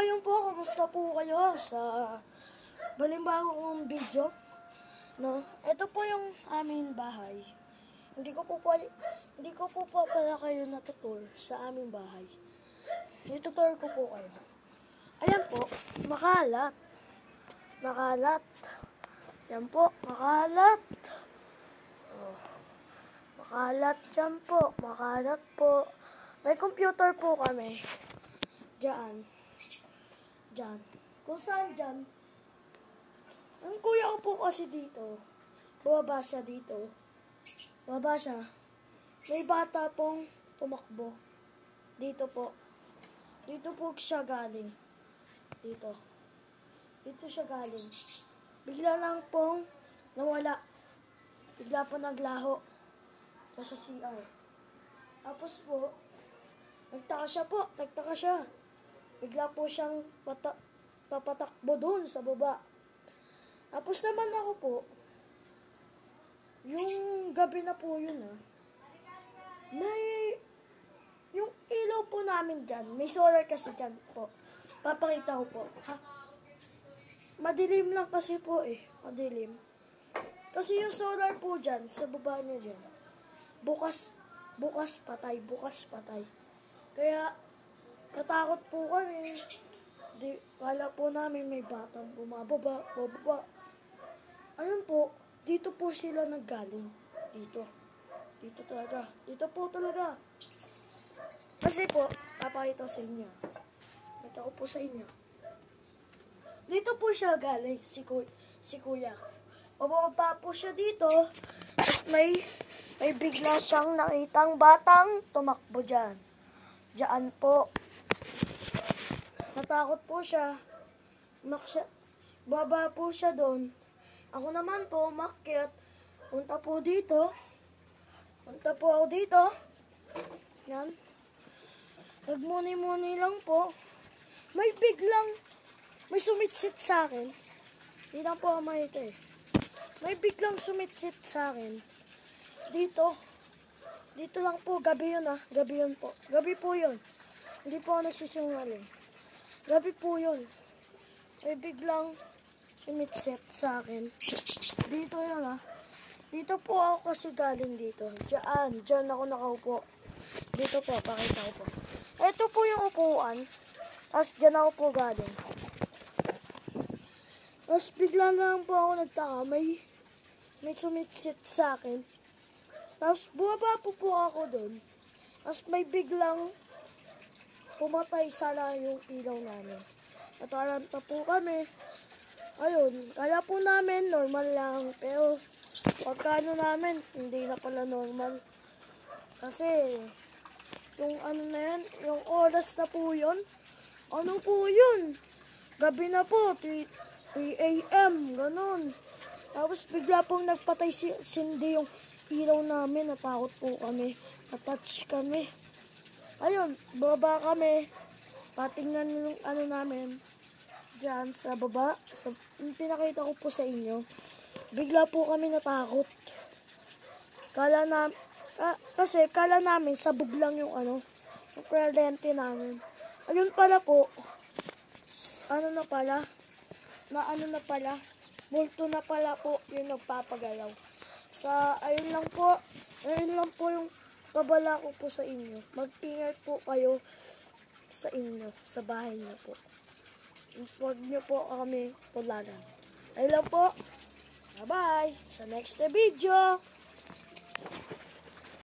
ayun po, kamusta po kayo sa balimbagong video? No, ito po yung aming bahay. Hindi ko po pala kayo natutur sa aming bahay. Itutur ko po kayo. Ayan po, makalat. Makalat. Yan po, makalat. Oh. Makalat dyan po, makalat po. May computer po kami. Diyan. Diyan. Kung saan diyan? Ang kuya ko po kasi dito. Bumaba siya dito. Bumaba siya. May bata pong tumakbo. Dito po. Dito po siya galing. Dito. Dito siya galing. Bigla lang pong nawala. Bigla po naglaho. Sa CR. Tapos po, nagtaka siya. Bigla po siyang papatakbo doon sa baba. Tapos naman ako po, yung gabi na po yun may, yung ilaw po namin dyan, may solar kasi dyan po. Papakita ko po. Madilim lang kasi po madilim. Kasi yung solar po dyan, sa baba niya dyan, bukas patay. Kaya, natakot po kami. Kala po namin may batang bumababa. Ayun po, dito po sila naggaling. Dito talaga. Dito po talaga. Kasi po, papakita ko sa inyo. Ito ko po sa inyo. Dito po siya galing, si kuya. Pababa po siya dito. Tapos may bigla siyang nakitang batang tumakbo dyan. Diyan po. Natakot po siya. Baba po siya doon. Ako naman po, umakyat. Punta po ako dito. Yan. Nagmuni-muni lang po. May sumitsit sa akin. Hindi lang po ako makita May biglang sumitsit sa akin. Dito lang po, gabi yun Gabi yun po. Gabi po yun. Hindi po ako nagsisinungaling. Gabi po yun. May biglang sumitsit sa akin. Dito yun Dito po ako kasi galing dito. Diyan ako nakaupo. Dito po, pakita ko po. Ito po yung upuan. Tapos diyan ako po galing. Tapos bigla na lang po ako nagtaka. May sumitsit sa akin. Tapos bumaba po ako doon. Tapos may biglang pumatay sana yung ilaw namin. Nataranta po kami. Ayun, kala po namin normal lang. Pero pagkano namin, hindi na pala normal. Kasi yung yung oras na po yun. Ano po yun? Gabi na po, 3 a.m. Ganon. Tapos bigla pong nagpatay sindi yung ilaw namin. Natakot po kami. Natouch kami. Ayun, baba kami. Patingnan yung namin. Diyan sa baba. Yung pinakita ko po sa inyo. Bigla po kami natakot. Kasi kala namin sabog lang yung yung kuryente namin. Ayun pala po. Multo na pala po yung nagpapagalaw. Ayun lang po yung babala ko po sa inyo. Mag-ingat po kayo sa inyo, sa bahay niyo po. Huwag niyo po kami tularan. Ayun lang po. Bye-bye. Sa next video.